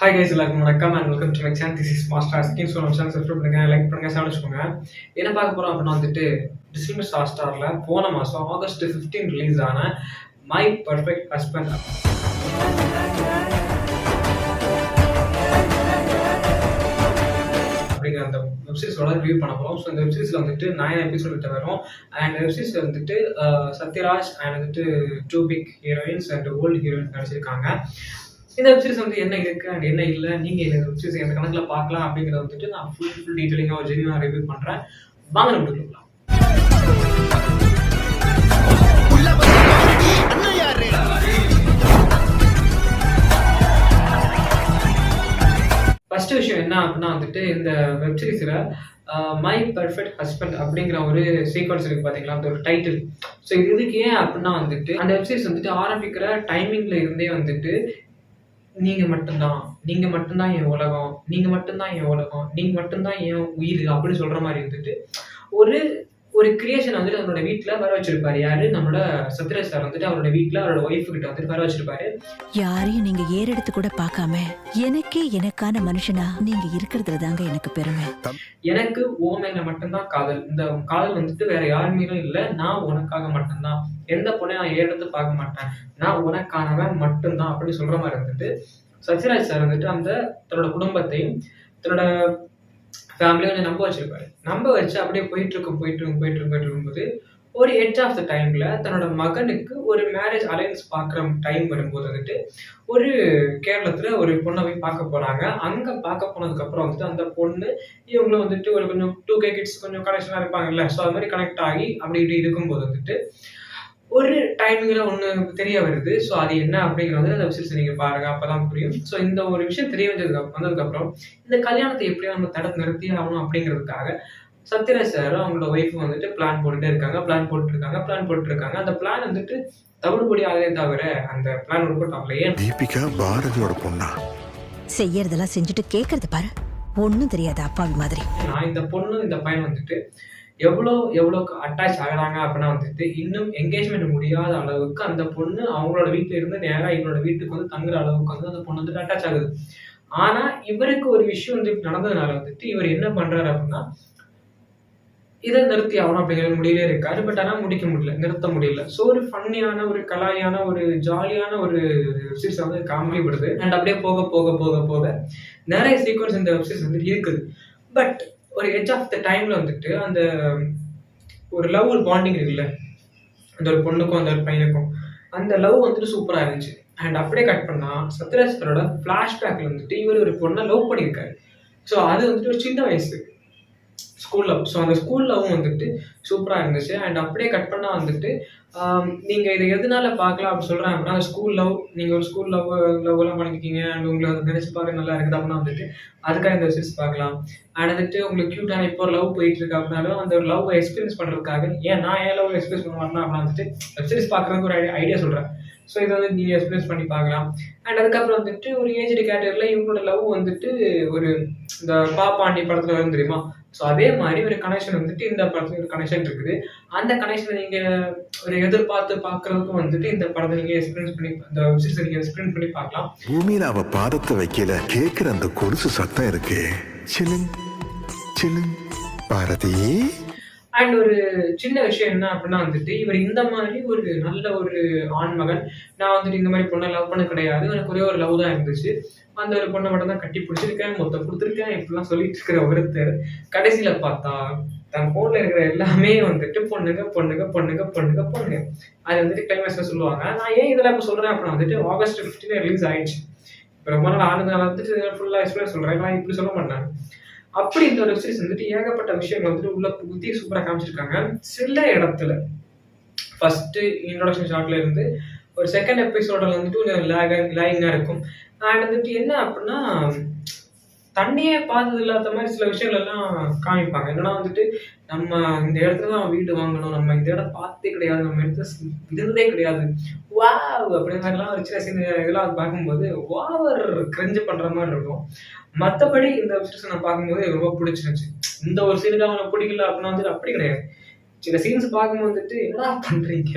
Hi guys, எல்லாருக்கும் வணக்கம் and welcome to my channel. This is master asking. So நம்ம channel subscribe பண்ணுங்க, like பண்ணுங்க, ஷேர் வச்சுக்கோங்க. என்ன பார்க்க போகிறோம் அப்படின்னா டிஸ்னி ஹாட்ஸ்டாரில் போன மாதம் ஆகஸ்ட் 15 ரிலீஸ் ஆன மை பர்ஃபெக்ட் ஹஸ்பண்ட் அப்படிங்கிற அந்த வெப்சீரிஸோட ரிவ்யூ பண்ண போகிறோம். ஸோ இந்த வெப்சீரிஸில் 9 எபிசோட் கிட்ட வரும். அண்ட் வெப்சீரிஸில் Sathyaraj and 2 big heroines and old heroines நடிச்சிருக்காங்க. இந்த வெப்சீரிஸ் என்ன இருக்கு அண்ட் என்ன இல்லை, நீங்கள் இந்த வெப்சீரிஸ் எந்த கணக்கில் பார்க்கலாம் அப்படிங்கிறத நான் ஃபுல் டீட்டெயிலிங்காக ஒரு ஜென்யூனாக ரிவ்யூ பண்ணுறேன். வாங்க நம்ம கொடுக்கலாம். ஃபர்ஸ்ட் விஷயம் என்ன அப்படின்னா இந்த வெப்சீரிஸில் மை பர்ஃபெக்ட் ஹஸ்பண்ட் அப்படிங்கிற ஒரு சீக்வன்ஸ் இருக்கு பார்த்தீங்களா, அந்த ஒரு டைட்டில். ஸோ இதுக்கு ஏன் அப்படின்னா அந்த வெப்சீரிஸ் ஆரம்பிக்கிற டைமிங்ல இருந்தே நீங்க மட்டும்தான் என் உலகம், நீங்க மட்டும்தான் என் உலகம், நீங்க மட்டும்தான் என் உயிர் அப்படின்னு சொல்ற மாதிரி ஒரு கிரியேஷன் அவரோட வீட்டுல வர வச்சிருப்பாரு. யாரு? நம்மளோட சத்யராஜ் சார் அவரோட வீட்டுல அவரோட ஒய்ஃபு கிட்ட வர வச்சிருப்பாரு. யாரையும் நீங்க ஏறெடுத்து கூட பார்க்காம எனக்கான மனுஷனா நீங்க இருக்கிறதுல தாங்க எனக்கு பெருமை. எனக்கு ஓ மேல மட்டும்தான் காதல். இந்த காதல் வேற யார் மீதும் இல்லை. நான் உனக்காக மட்டும்தான், எந்த பொண்ணை நான் ஏறெடுத்து பார்க்க மாட்டேன், நான் உனக்கானவன் மட்டும்தான் அப்படின்னு சொல்ற மாதிரி சத்யராஜ் சார் அந்த தன்னோட குடும்பத்தையும் தன்னோட ஃபேமிலியை நம்ப வச்சு அப்படியே போயிட்டு இருக்கும்போது ஒரு எட்ஜ் ஆஃப் த டைம்ல தன்னோட மகனுக்கு ஒரு மேரேஜ் அலைன்ஸ் பார்க்குற டைம் வரும்போது ஒரு கேரளத்துல ஒரு பொண்ணை போய் பார்க்க போறாங்க. அங்க பார்க்க போனதுக்கு அப்புறம் அந்த பொண்ணு இவங்களும் ஒரு கொஞ்சம் 2K கிட்ஸ் கொஞ்சம் கனெக்ஷனா இருப்பாங்கல்ல. ஸோ அது மாதிரி கனெக்ட் ஆகி அப்படி இப்படி இருக்கும்போது ஒரு டைமிங்ல ஒன்று தெரிய வருது. ஸோ அது என்ன அப்படிங்கிறது அந்த வெப்சீரிஸ் நீங்க பாருங்க, அப்பதான் புரியும். ஸோ இந்த ஒரு விஷயம் தெரிய வந்ததுக்கு அப்புறம் இந்த கல்யாணத்தை எப்படியா நம்ம தடுத்து நிறுத்தி ஆகணும் அப்படிங்கிறதுக்காக சத்யராஜ் சார் அவங்களோட ஒய்ஃபு பிளான் போட்டுட்டே இருக்காங்க. பிளான் போட்டு இருக்காங்க. அந்த பிளான் தவிடுபடி ஆகவே தவிர அந்த பிளான் ஒர்க் அவுட் ஆகலையே. தீபிகா பாரதியோட பொண்ணா செய்யறதெல்லாம் செஞ்சுட்டு கேட்கறது பாரு, ஒன்னும் தெரியாது அப்பாவி மாதிரி. இந்த பொண்ணு இந்த பையன் எவ்வளோ அட்டாச் ஆகுறாங்க அப்படின்னா இன்னும் என்கேஜ்மெண்ட் முடியாத அளவுக்கு அந்த பொண்ணு அவங்களோட வீட்டுல இருந்து நேராக இவங்களோட வீட்டுக்கு தங்குற அளவுக்கு அந்த பொண்ணு அட்டாச் ஆகுது. ஆனா இவருக்கு ஒரு விஷயம் நடந்ததுனால இவர் என்ன பண்றாரு அப்படின்னா இதை நிறுத்தி ஆகணும் அப்படிங்கிற முடியவே இருக்காரு. பட் ஆனால் நிறுத்த முடியல. ஸோ ஒரு ஃபன்னியான ஒரு கலாயான ஒரு ஜாலியான ஒரு வெப்சீரிஸ் காமெடி விடுது. அண்ட் அப்படியே போக போக போக போக நிறைய சீக்வன்ஸ் இந்த வெப்சீரிஸ் இருக்குது. பட் ஒரு எட்ஜ் ஆஃப் த டைம்ல அந்த ஒரு லவ் ஒரு பாண்டிங் இருக்குல்ல, அந்த ஒரு பொண்ணுக்கும் அந்த ஒரு பையனுக்கும் அந்த லவ் சூப்பரா இருந்துச்சு. அண்ட் அப்படியே கட் பண்ணா சத்யராஜ் சாரோட ஃபிளாஷ்பேக்ல இவர் ஒரு பொண்ணை லவ் பண்ணியிருக்காரு. ஸோ அது ஒரு சின்ன வயசு ஸ்கூல் லவ். ஸோ அந்த ஸ்கூல் லவ்வும் சூப்பராக இருந்துச்சு. அண்ட் அப்படியே கட் பண்ணால் நீங்கள் இதை எதனால பார்க்கலாம் அப்படின்னு சொல்கிறேன் அப்படின்னா, அந்த ஸ்கூல் லவ், நீங்கள் ஒரு ஸ்கூல் லவ்லாம் பண்ணியிருக்கீங்க அண்ட் உங்களை நினைச்சு பார்க்க நல்லா இருக்குது அப்படின்னா அதுக்காக இந்த வெப்சீரிஸ் பார்க்கலாம். அண்ட் உங்களுக்கு க்யூட்டான இப்போ ஒரு லவ் போயிட்டு இருக்கு அப்படின்னாலும் அந்த ஒரு லவ் எக்ஸ்பீரியன்ஸ் பண்ணுறதுக்காக ஏன் லவ் எக்ஸ்பீரியன்ஸ் பண்ணுவேன்னா அப்படின்னா வெப்சீரிஸ் பார்க்குறதுக்கு ஒரு ஐடியா சொல்கிறேன். ஸோ இதை நீங்கள் எக்ஸ்பீரியன்ஸ் பண்ணி பார்க்கலாம். அண்ட் அதுக்கப்புறம் ஒரு ஏஜ்டு கேட்டகரியில் இவங்களோட லவ் ஒரு இந்த பாப்பாண்டி படத்தில் வரும் தெரியுமா. ஸோ அதே மாதிரி ஒரு கனெக்ஷன் இந்த படத்துல ஒரு கனெக்ஷன் இருக்குது. அந்த கனெக்ஷனை நீங்கள் ஒரு எதிர்பார்த்து பார்க்கறதுக்கும் இந்த படத்தை நீங்கள் எக்ஸ்பீரியன்ஸ் பண்ணி அந்த வெப்சீரிஸை நீங்கள் எக்ஸ்பீரியன்ஸ் பண்ணி பார்க்கலாம். பூமியில அவ பாதத்தை வைக்கல கேட்கிற அந்த கொலுசு சத்தம் இருக்கு. பாரதி. அண்ட் ஒரு சின்ன விஷயம் என்ன அப்படின்னா இவர் இந்த மாதிரி ஒரு நல்ல ஒரு ஆண்மகன். நான் இந்த மாதிரி பொண்ணை லவ் பண்ண கிடையாது, எனக்கு ஒரே ஒரு லவ் தான் இருந்துச்சு. அந்த ஒரு பொண்ணை மட்டும் தான் கட்டி பிடிச்சிருக்கேன், மொத்தம் கொடுத்துருக்கேன் இப்படிலாம் சொல்லிட்டு இருக்கிற ஒருத்தர் கடைசியில பார்த்தா தன் போன்ல இருக்கிற எல்லாமே பொண்ணுங்க பொண்ணுங்க பொண்ணுங்க பொண்ணுங்க பொண்ணுங்க. அது கிளைமேக்ஸ்ல சொல்லுவாங்க. நான் ஏன் இதெல்லாம் இப்போ சொல்றேன் அப்படின்னா ஆகஸ்ட் 15 ரிலீஸ் ஆயிடுச்சு. இப்போ ரொம்ப நாள் ஆனதுனால ஃபுல்லா எக்ஸ்பிளைன் சொல்றேன். நான் இப்படி சொல்ல மாட்டேன். அப்படி இந்த ஒரு வெப்சீரிஸ் ஏகப்பட்ட விஷயங்கள் உள்ள புகுத்தி சூப்பரா காமிச்சிருக்காங்க. சில இடத்துல ஃபர்ஸ்ட் இன்ட்ரோடக்ஷன் ஷாட்ல இருந்து ஒரு செகண்ட் எபிசோட்ல லேயிங்கா இருக்கும். அண்ட் என்ன அப்படின்னா தண்ணியே பார்த்தது இல்லாத மாதிரி சில விஷயங்கள் எல்லாம் காமிப்பாங்க. என்னன்னா நம்ம இந்த இடத்துல தான் வீடு வாங்கணும், நம்ம இந்த இடம் பார்த்தே கிடையாது, நம்ம இடத்துல இருந்ததே கிடையாது, வா அப்படிங்கிற மாதிரிலாம் ஒரு சின்ன சின்ன இதெல்லாம் பார்க்கும்போது ஓவர் கிரிஞ்சு பண்ற மாதிரி இருக்கும். மற்றபடி இந்த வெப்சீரிஸ் நான் பார்க்கும்போது ரொம்ப பிடிச்சிருந்துச்சு. இந்த ஒரு சீனுக்கு அவனை பிடிக்கல அப்படின்னா அப்படி கிடையாது. சில சீன்ஸ் பார்க்கும்போது வந்துட்டு என்னடா பண்றீங்க,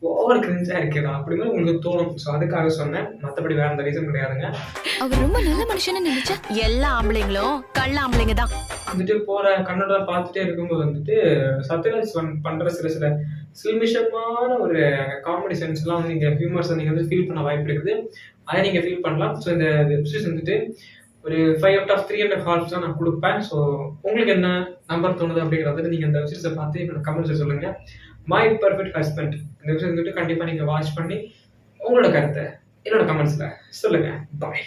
ஓவர் கிரிஞ்சா இருக்கேடா அப்படி மாதிரி உங்களுக்கு தோணும். ஸோ அதுக்காக சொன்னேன், மற்றபடி வேற எந்த ரீசன் கிடையாதுங்க. அவர் ரொம்ப நல்ல மனுஷன்னு நினைச்சா எல்லா ஆம்பளைங்களும் கள்ள ஆம்பளைங்க தான். வந்துட்டு போற கன்னடா பார்த்துட்டே இருக்கும்போது வந்துட்டு சத்யராஜ் பண்ற சில சில சில்மிஷமான ஒரு காமெடி சென்ஸ்லாம் வந்து நீங்க ஹியூமர்ஸை நீங்க வந்து ஃபீல் பண்ண வாய்ப்பு இருக்குது. அதை நீங்க ஃபீல் பண்ணலாம். ஸோ இந்த வெப் சீரிஸ் வந்துட்டு ஒரு 5 out of 3.5 தான் நான் கொடுப்பேன். ஸோ உங்களுக்கு என்ன நம்பர் தோணுது அப்படிங்கிறத நீங்க இந்த வெப் சீரிஸை பார்த்து என்னோட கமெண்ட்ஸை சொல்லுங்க. மை பர்ஃபெக்ட் ஹஸ்பண்ட் இந்த வெப் சீரிஸ் வந்துட்டு கண்டிப்பா நீங்க வாட்ச் பண்ணி உங்களோட கருத்தை என்னோட கமெண்ட்ஸ்ல சொல்லுங்க. பாய்.